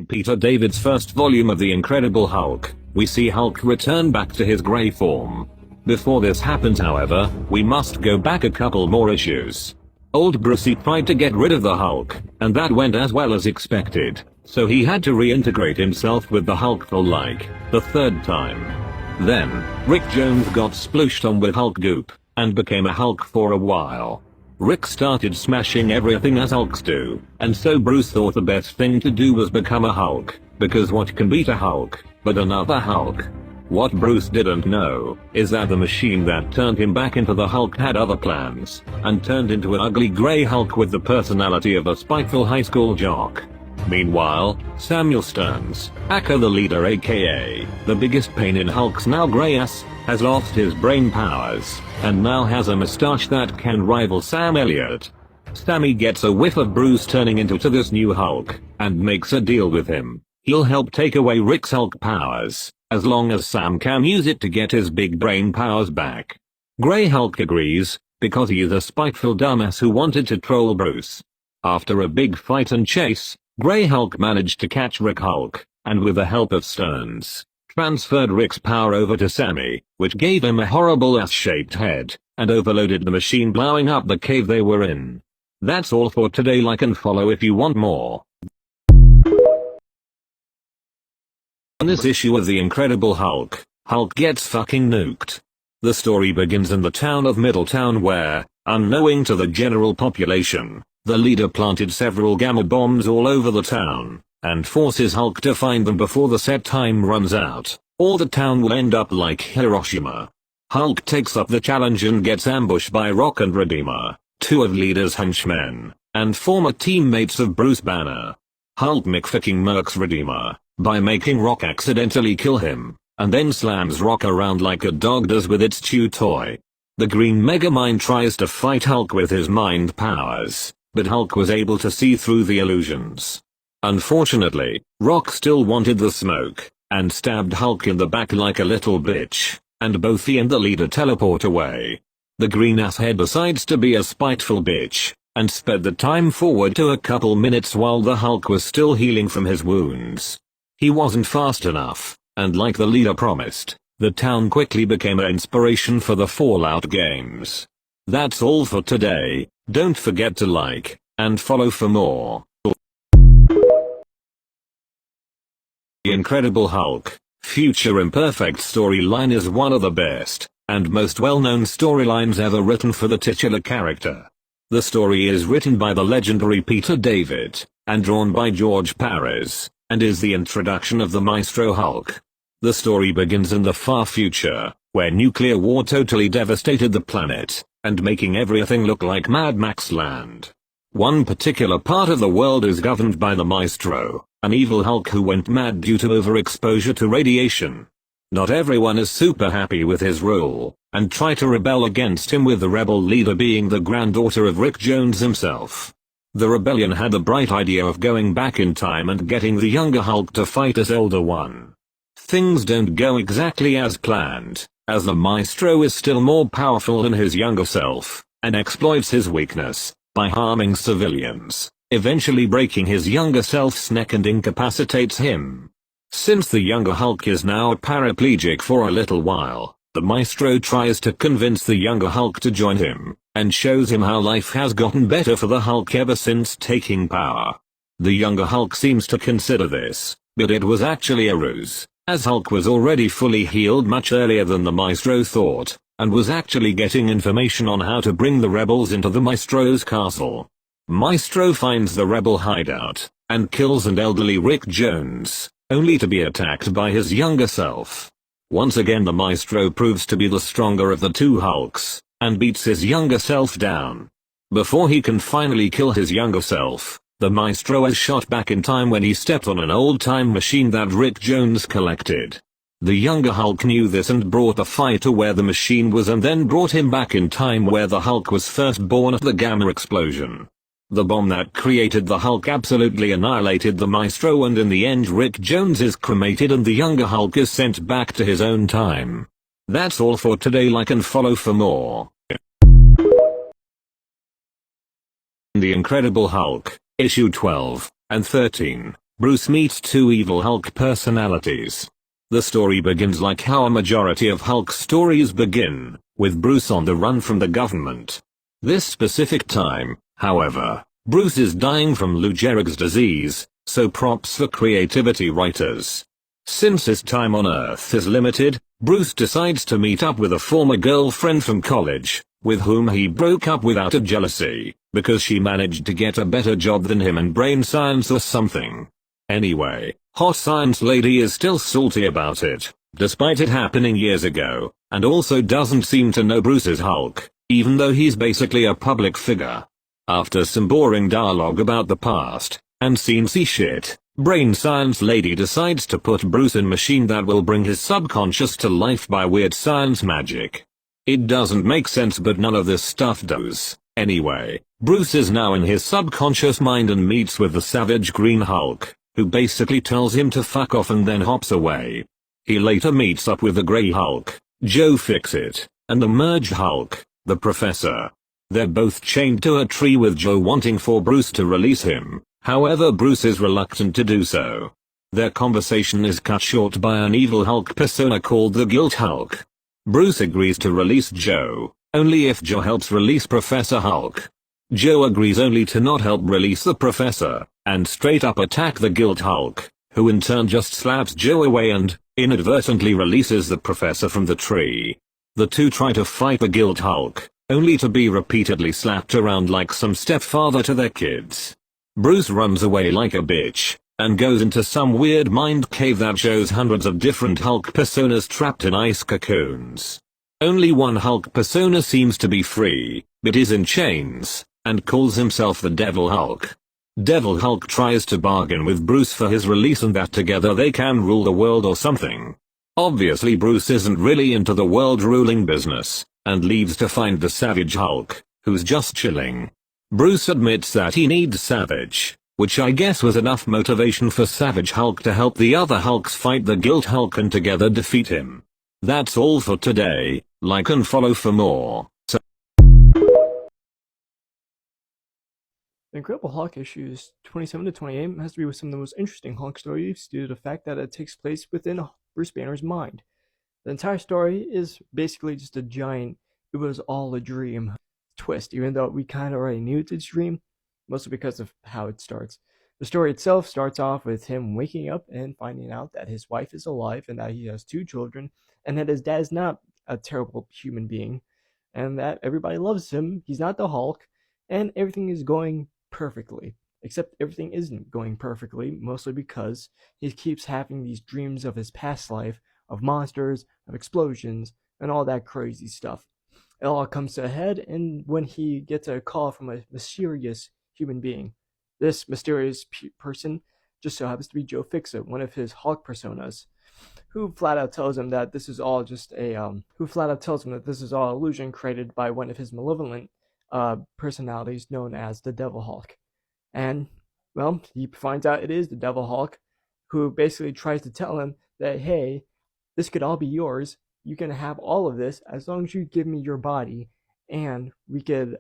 read Peter David's first volume of The Incredible Hulk, we see Hulk return back to his grey form. Before this happens, however, we must go back a couple more issues. Old Brucey tried to get rid of the Hulk, and that went as well as expected, so he had to reintegrate himself with the Hulk for like the third time. Then, Rick Jones got splooshed on with Hulk goop, and became a Hulk for a while. Rick started smashing everything as Hulks do, and so Bruce thought the best thing to do was become a Hulk, because what can beat a Hulk but another Hulk? What Bruce didn't know is that the machine that turned him back into the Hulk had other plans, and turned into an ugly grey Hulk with the personality of a spiteful high school jock. Meanwhile, Samuel Stearns, aka the leader aka the biggest pain in Hulk's now grey ass, has lost his brain powers, and now has a moustache that can rival Sam Elliott. Sammy gets a whiff of Bruce turning into this new Hulk, and makes a deal with him. He'll help take away Rick's Hulk powers, as long as Sam can use it to get his big brain powers back. Grey Hulk agrees, because he is a spiteful dumbass who wanted to troll Bruce. After a big fight and chase, Grey Hulk managed to catch Rick Hulk, and with the help of Stearns, transferred Rick's power over to Sammy, which gave him a horrible ass-shaped head, and overloaded the machine, blowing up the cave they were in. That's all for today. Like and follow if you want more. In this issue of The Incredible Hulk, Hulk gets fucking nuked. The story begins in the town of Middletown where, unknowing to the general population, the leader planted several gamma bombs all over the town, and forces Hulk to find them before the set time runs out, or the town will end up like Hiroshima. Hulk takes up the challenge and gets ambushed by Rock and Redeemer, two of Leader's henchmen, and former teammates of Bruce Banner. Hulk McFucking murks Redeemer by making Rock accidentally kill him, and then slams Rock around like a dog does with its chew toy. The Green Megamind tries to fight Hulk with his mind powers, but Hulk was able to see through the illusions. Unfortunately, Rock still wanted the smoke, and stabbed Hulk in the back like a little bitch, and both he and the leader teleport away. The green asshead decides to be a spiteful bitch, and sped the time forward to a couple minutes while the Hulk was still healing from his wounds. He wasn't fast enough, and like the leader promised, the town quickly became an inspiration for the Fallout games. That's all for today. Don't forget to like and follow for more. The Incredible Hulk, Future Imperfect storyline is one of the best and most well-known storylines ever written for the titular character. The story is written by the legendary Peter David and drawn by George Paris, and is the introduction of the Maestro Hulk. The story begins in the far future, where nuclear war totally devastated the planet, and making everything look like Mad Max land. One particular part of the world is governed by the Maestro, an evil Hulk who went mad due to overexposure to radiation. Not everyone is super happy with his rule, and try to rebel against him, with the rebel leader being the granddaughter of Rick Jones himself. The rebellion had the bright idea of going back in time and getting the younger Hulk to fight his older one. Things don't go exactly as planned, as the Maestro is still more powerful than his younger self, and exploits his weakness by harming civilians, eventually breaking his younger self's neck and incapacitates him. Since the younger Hulk is now a paraplegic for a little while, the Maestro tries to convince the younger Hulk to join him, and shows him how life has gotten better for the Hulk ever since taking power. The younger Hulk seems to consider this, but it was actually a ruse, as Hulk was already fully healed much earlier than the Maestro thought, and was actually getting information on how to bring the rebels into the Maestro's castle. Maestro finds the rebel hideout, and kills an elderly Rick Jones, only to be attacked by his younger self. Once again the Maestro proves to be the stronger of the two Hulks, and beats his younger self down. Before he can finally kill his younger self, the Maestro is shot back in time when he stepped on an old time machine that Rick Jones collected. The younger Hulk knew this and brought the fight to where the machine was, and then brought him back in time where the Hulk was first born at the gamma explosion. The bomb that created the Hulk absolutely annihilated the Maestro, and in the end Rick Jones is cremated and the younger Hulk is sent back to his own time. That's all for today. Like and follow for more. The Incredible Hulk, issue 12 and 13, Bruce meets two evil Hulk personalities. The story begins like how a majority of Hulk stories begin, with Bruce on the run from the government. This specific time, however, Bruce is dying from Lou Gehrig's disease, so props for creativity writers. Since his time on Earth is limited, Bruce decides to meet up with a former girlfriend from college, with whom he broke up without a jealousy, because she managed to get a better job than him in brain science or something. Anyway, Hot Science Lady is still salty about it, despite it happening years ago, and also doesn't seem to know Bruce is Hulk, even though he's basically a public figure. After some boring dialogue about the past, and scenesy shit, Brain Science Lady decides to put Bruce in machine that will bring his subconscious to life by weird science magic. It doesn't make sense, but none of this stuff does. Anyway, Bruce is now in his subconscious mind and meets with the savage Green Hulk, who basically tells him to fuck off and then hops away. He later meets up with the Grey Hulk, Joe Fixit, and the Merged Hulk, the Professor. They're both chained to a tree with Joe wanting for Bruce to release him, however Bruce is reluctant to do so. Their conversation is cut short by an evil Hulk persona called the Guilt Hulk. Bruce agrees to release Joe, only if Joe helps release Professor Hulk. Joe agrees only to not help release the Professor, and straight up attack the Guilt Hulk, who in turn just slaps Joe away and, inadvertently releases the Professor from the tree. The two try to fight the Guilt Hulk, only to be repeatedly slapped around like some stepfather to their kids. Bruce runs away like a bitch, and goes into some weird mind cave that shows hundreds of different Hulk personas trapped in ice cocoons. Only one Hulk persona seems to be free, but is in chains, and calls himself the Devil Hulk. Devil Hulk tries to bargain with Bruce for his release and that together they can rule the world or something. Obviously Bruce isn't really into the world-ruling business, and leaves to find the Savage Hulk, who's just chilling. Bruce admits that he needs Savage, which I guess was enough motivation for Savage Hulk to help the other Hulks fight the Guilt Hulk and together defeat him. That's all for today. Like and follow for more. The Incredible Hulk issues 27 to 28 has to be with some of the most interesting Hulk stories due to the fact that it takes place within Bruce Banner's mind. The entire story is basically just a giant, it was all a dream twist, even though we kind of already knew it's a dream, mostly because of how it starts. The story itself starts off with him waking up and finding out that his wife is alive and that he has two children, and that his dad is not a terrible human being, and that everybody loves him, he's not the Hulk, and everything is going perfectly. Except everything isn't going perfectly, mostly because he keeps having these dreams of his past life, of monsters, of explosions, and all that crazy stuff. It all comes to a head and when he gets a call from a mysterious human being. This mysterious person just so happens to be Joe Fixit, one of his Hulk personas, who flat out tells him that this is all just a illusion created by one of his malevolent personalities known as the Devil Hulk. And, well, he finds out it is the Devil Hulk, who basically tries to tell him that, hey, this could all be yours. You can have all of this as long as you give me your body, and we could,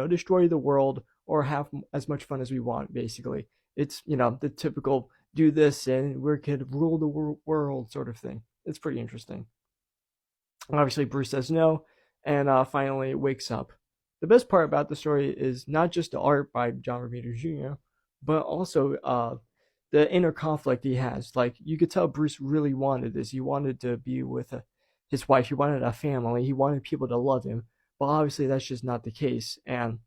destroy the world or have as much fun as we want, basically. It's, the typical do this and we could rule the world sort of thing. It's pretty interesting. Obviously, Bruce says no, and finally wakes up. The best part about the story is not just the art by John Romita Jr., but also the inner conflict he has. Like, you could tell Bruce really wanted this. He wanted to be with his wife. He wanted a family. He wanted people to love him. But obviously, that's just not the case. And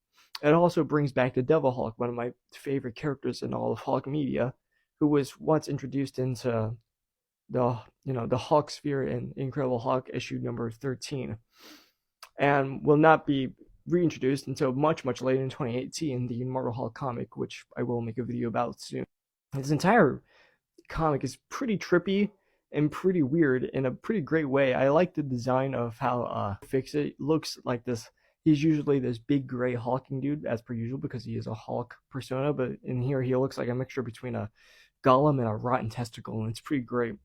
it also brings back the Devil Hulk, one of my favorite characters in all of Hulk media, who was once introduced into the Hulk sphere in Incredible Hulk issue number 13, and will not be reintroduced until much later in 2018, the Immortal Hulk comic, which I will make a video about soon. This entire comic is pretty trippy and pretty weird in a pretty great way. I like the design of how Fix-It looks like this. He's usually this big gray hulking dude, as per usual, because he is a Hulk persona, but in here he looks like a mixture between a golem and a rotten testicle, and it's pretty great.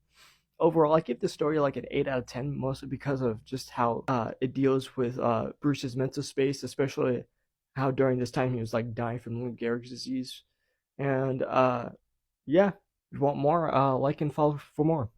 Overall, I give this story like an 8 out of 10, mostly because of just how it deals with Bruce's mental space, especially how during this time he was like dying from Lou Gehrig's disease. And yeah, if you want more, like and follow for more.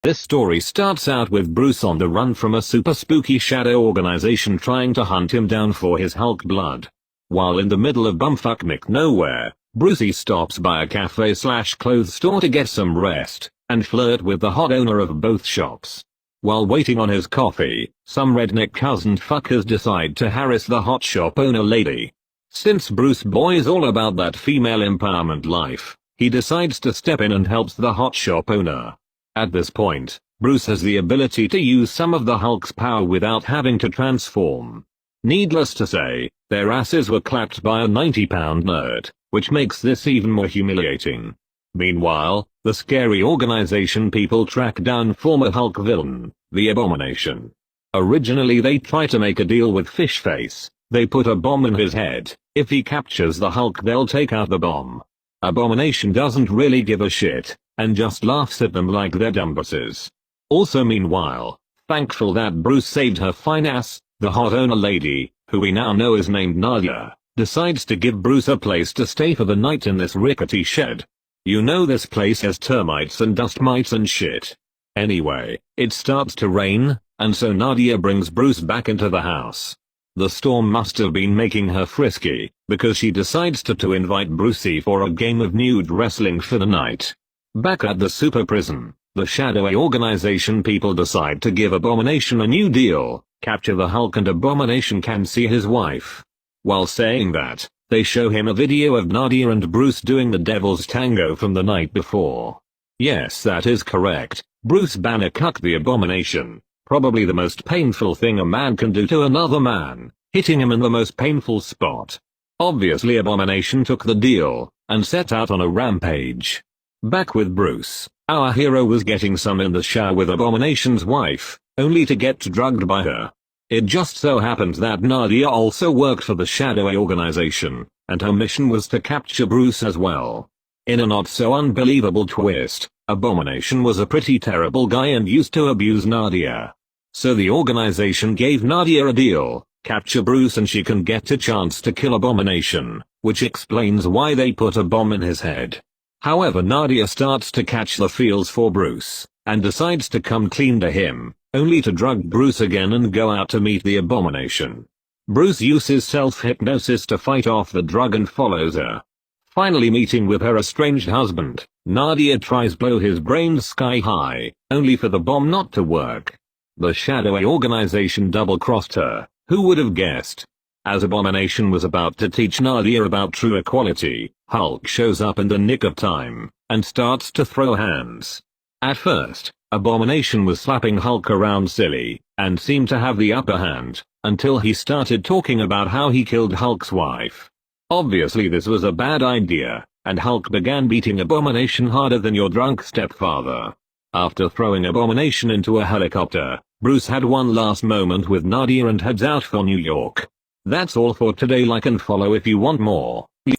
This story starts out with Bruce on the run from a super spooky shadow organization trying to hunt him down for his Hulk blood. While in the middle of bumfuck nowhere, Brucey stops by a cafe/clothes store to get some rest, and flirt with the hot owner of both shops. While waiting on his coffee, some redneck cousin fuckers decide to harass the hot shop owner lady. Since Bruce Boy's all about that female empowerment life, he decides to step in and helps the hot shop owner. At this point, Bruce has the ability to use some of the Hulk's power without having to transform. Needless to say, their asses were clapped by a 90-pound nerd, which makes this even more humiliating. Meanwhile, the scary organization people track down former Hulk villain, the Abomination. Originally they try to make a deal with Fishface. They put a bomb in his head. If he captures the Hulk, they'll take out the bomb. Abomination doesn't really give a shit, and just laughs at them like they're dumbasses. Also meanwhile, thankful that Bruce saved her fine ass, the hot owner lady, who we now know is named Nadia, decides to give Bruce a place to stay for the night in this rickety shed. You know this place has termites and dust mites and shit. Anyway, it starts to rain, and so Nadia brings Bruce back into the house. The storm must have been making her frisky, because she decides to invite Brucey for a game of nude wrestling for the night. Back at the super prison, the shadowy organization people decide to give Abomination a new deal, capture the Hulk and Abomination can see his wife. While saying that, they show him a video of Nadia and Bruce doing the devil's tango from the night before. Yes, that is correct, Bruce Banner cucked the Abomination. Probably the most painful thing a man can do to another man, hitting him in the most painful spot. Obviously Abomination took the deal, and set out on a rampage. Back with Bruce, our hero was getting some in the shower with Abomination's wife, only to get drugged by her. It just so happened that Nadia also worked for the shadowy organization, and her mission was to capture Bruce as well. In a not so unbelievable twist, Abomination was a pretty terrible guy and used to abuse Nadia. So the organization gave Nadia a deal, capture Bruce and she can get a chance to kill Abomination, which explains why they put a bomb in his head. However, Nadia starts to catch the feels for Bruce, and decides to come clean to him, only to drug Bruce again and go out to meet the Abomination. Bruce uses self-hypnosis to fight off the drug and follows her. Finally meeting with her estranged husband, Nadia tries blow his brains sky high, only for the bomb not to work. The shadowy organization double-crossed her, who would have guessed? As Abomination was about to teach Nadia about true equality, Hulk shows up in the nick of time, and starts to throw hands. At first, Abomination was slapping Hulk around silly, and seemed to have the upper hand, until he started talking about how he killed Hulk's wife. Obviously this was a bad idea, and Hulk began beating Abomination harder than your drunk stepfather. After throwing Abomination into a helicopter, Bruce had one last moment with Nadia and heads out for New York. That's all for today. Like and follow if you want more. The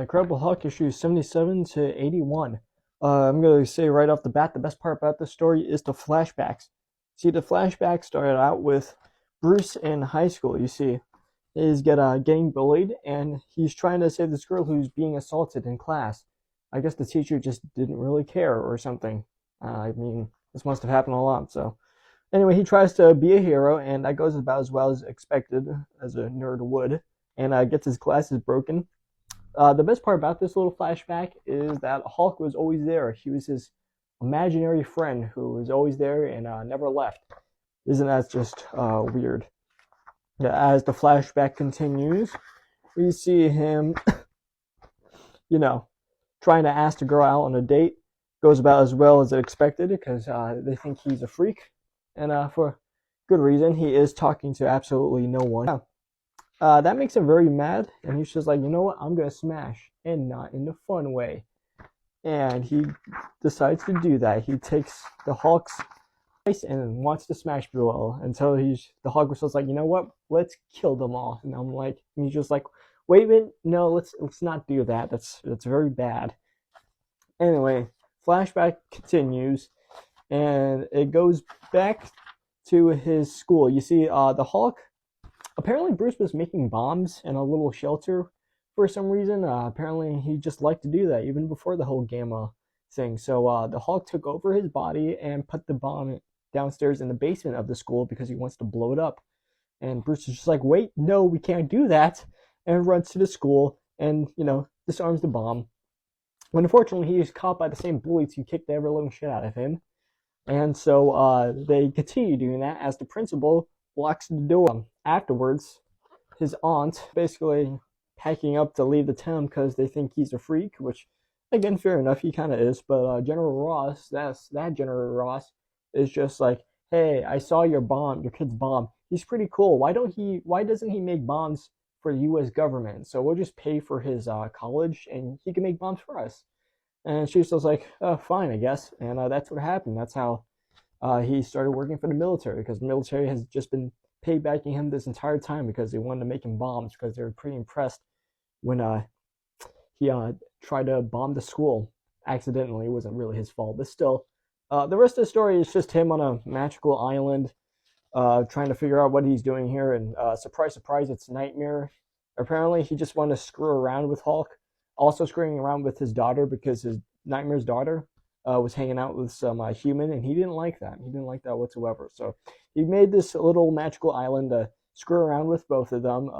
Incredible Hulk issues 77 to 81. I'm going to say right off the bat, the best part about this story is the flashbacks. See, the flashbacks started out with Bruce in high school. You see, he's getting bullied, and he's trying to save this girl who's being assaulted in class. I guess the teacher just didn't really care or something. I mean, this must have happened a lot, so. Anyway, he tries to be a hero, and that goes about as well as expected, as a nerd would, and gets his glasses broken. The best part about this little flashback is that Hulk was always there. He was his imaginary friend who was always there and never left. Isn't that just weird? As the flashback continues, we see him, trying to ask the girl out on a date. Goes about as well as expected because they think he's a freak. And for good reason, he is talking to absolutely no one. That makes him very mad, and he's just like, you know what, I'm going to smash, and not in the fun way. And he decides to do that. He takes the Hulk's ice and wants to smash people until the Hulk was just like, you know what, let's kill them all. And he's just like, wait a minute, no, let's not do that. That's very bad. Anyway, flashback continues, and it goes back to his school. You see, the Hulk Apparently Bruce was making bombs in a little shelter for some reason. Apparently he just liked to do that even before the whole gamma thing. So the Hulk took over his body and put the bomb downstairs in the basement of the school because he wants to blow it up. And Bruce is just like, wait, no, we can't do that, and runs to the school and, disarms the bomb. When unfortunately he is caught by the same bullies who kicked the ever living shit out of him. And so they continue doing that as the principal locks the door. Afterwards, his aunt basically packing up to leave the town because they think he's a freak, which, again, fair enough, he kind of is. But General Ross, that General Ross, is just like, hey, I saw your kid's bomb. He's pretty cool. Why doesn't he make bombs for the U.S. government? So we'll just pay for his college, and he can make bombs for us. And she was just like, fine, I guess. And that's what happened. That's how he started working for the military, because the military has just been paybacking him this entire time because they wanted to make him bombs because they were pretty impressed when he tried to bomb the school accidentally. It wasn't really his fault, but still. The rest of the story is just him on a magical island trying to figure out what he's doing here. And surprise, surprise, it's Nightmare. Apparently, he just wanted to screw around with Hulk. Also screwing around with his daughter because his Nightmare's daughter was hanging out with some human, and he didn't like that. He didn't like that whatsoever. So he made this little magical island to screw around with both of them.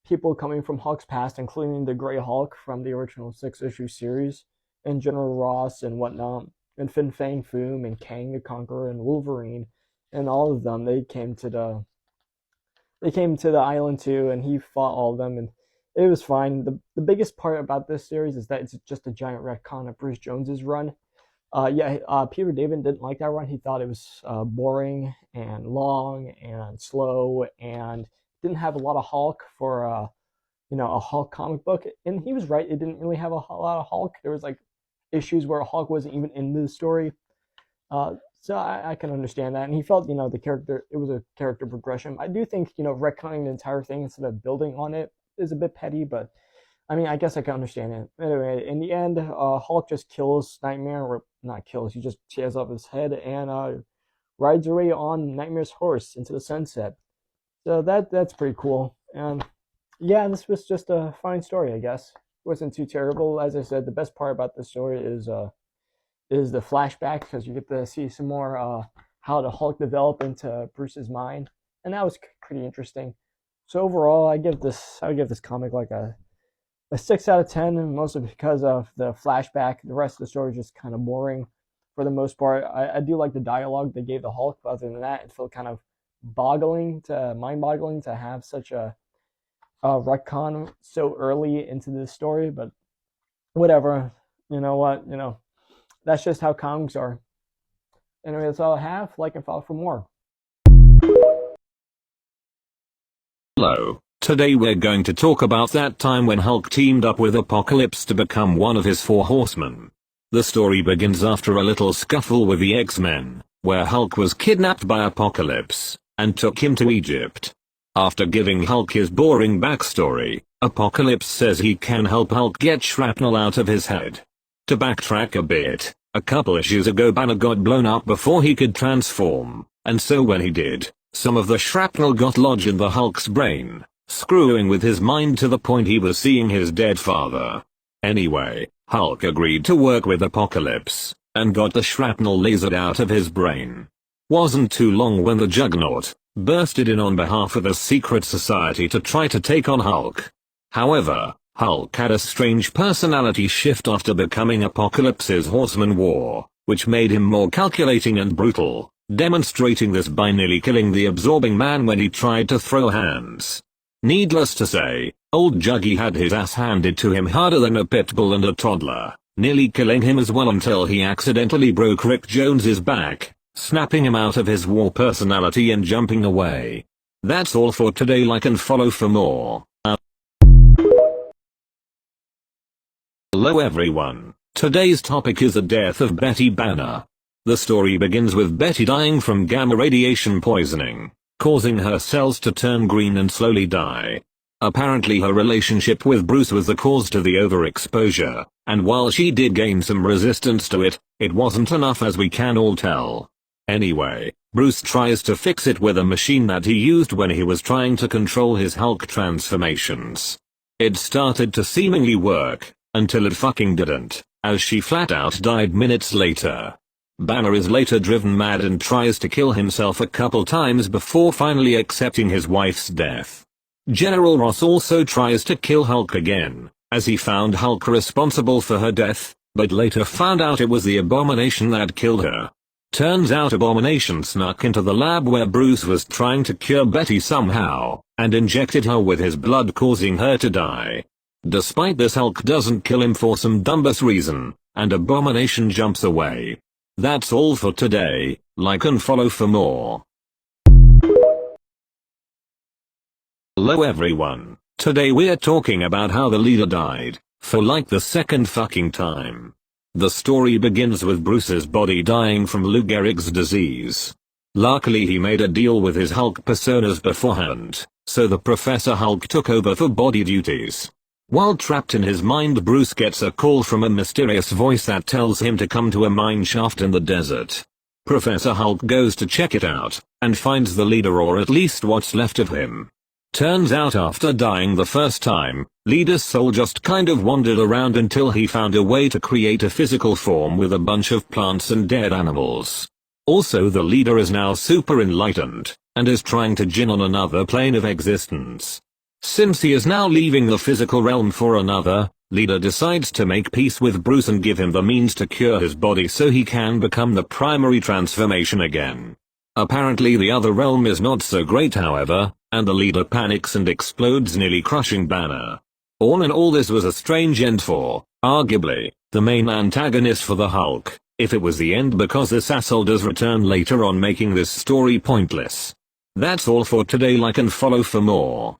People coming from Hulk's past, including the Grey Hulk from the original 6-issue series, and General Ross and whatnot, and Fin Fang Foom and Kang the Conqueror and Wolverine, and all of them. They came to the island too, and he fought all of them, and it was fine. The biggest part about this series is that it's just a giant retcon of Bruce Jones's run. Peter David didn't like that run. He thought it was boring and long and slow and didn't have a lot of Hulk for a Hulk comic book. And he was right. It didn't really have a lot of Hulk. There was like issues where Hulk wasn't even in the story. So I can understand that. And he felt, the character, it was a character progression. I do think, retconning the entire thing instead of building on it is a bit petty, but I mean, I guess I can understand it. Anyway, in the end, Hulk just kills Nightmare, or not kills, he just tears off his head and rides away on Nightmare's horse into the sunset. So that's pretty cool. And yeah, this was just a fine story, I guess. It wasn't too terrible. As I said, the best part about this story is the flashback, because you get to see some more how the Hulk developed into Bruce's mind, and that was pretty interesting. So overall, I would give this comic like a 6 out of 10, and mostly because of the flashback. The rest of the story is just kind of boring for the most part. I do like the dialogue they gave the Hulk, but other than that, it felt kind of mind-boggling to have such a retcon so early into this story. But whatever, you know what, that's just how comics are. Anyway, that's all I have. Like and follow for more. Hello. Today we're going to talk about that time when Hulk teamed up with Apocalypse to become one of his 4 horsemen. The story begins after a little scuffle with the X-Men, where Hulk was kidnapped by Apocalypse and took him to Egypt. After giving Hulk his boring backstory, Apocalypse says he can help Hulk get shrapnel out of his head. To backtrack a bit, a couple issues ago Banner got blown up before he could transform, and so when he did, some of the shrapnel got lodged in the Hulk's brain, screwing with his mind to the point he was seeing his dead father. Anyway, Hulk agreed to work with Apocalypse, and got the shrapnel lasered out of his brain. Wasn't too long when the Juggernaut bursted in on behalf of the secret society to try to take on Hulk. However, Hulk had a strange personality shift after becoming Apocalypse's Horseman War, which made him more calculating and brutal, demonstrating this by nearly killing the Absorbing Man when he tried to throw hands. Needless to say, old Juggy had his ass handed to him harder than a pit bull and a toddler, nearly killing him as well until he accidentally broke Rick Jones's back, snapping him out of his war personality and jumping away. That's all for today. Like and follow for more. Hello everyone. Today's topic is the death of Betty Banner. The story begins with Betty dying from gamma radiation poisoning, causing her cells to turn green and slowly die. Apparently her relationship with Bruce was the cause to the overexposure, and while she did gain some resistance to it, it wasn't enough, as we can all tell. Anyway, Bruce tries to fix it with a machine that he used when he was trying to control his Hulk transformations. It started to seemingly work, until it fucking didn't, as she flat out died minutes later. Banner is later driven mad and tries to kill himself a couple times before finally accepting his wife's death. General Ross also tries to kill Hulk again, as he found Hulk responsible for her death, but later found out it was the Abomination that killed her. Turns out Abomination snuck into the lab where Bruce was trying to cure Betty somehow, and injected her with his blood, causing her to die. Despite this, Hulk doesn't kill him for some dumbass reason, and Abomination jumps away. That's all for today. Like and follow for more. Hello everyone. Today we're talking about how the leader died, for like the second fucking time. The story begins with Bruce's body dying from Lou Gehrig's disease. Luckily he made a deal with his Hulk personas beforehand, so the Professor Hulk took over for body duties. While trapped in his mind, Bruce gets a call from a mysterious voice that tells him to come to a mine shaft in the desert. Professor Hulk goes to check it out, and finds the leader, or at least what's left of him. Turns out after dying the first time, Leader's soul just kind of wandered around until he found a way to create a physical form with a bunch of plants and dead animals. Also, the leader is now super enlightened, and is trying to gin on another plane of existence. Since he is now leaving the physical realm for another, Leader decides to make peace with Bruce and give him the means to cure his body so he can become the primary transformation again. Apparently the other realm is not so great however, and the leader panics and explodes, nearly crushing Banner. All in all, this was a strange end for, arguably, the main antagonist for the Hulk, if it was the end, because this asshole does return later on, making this story pointless. That's all for today. Like and follow for more.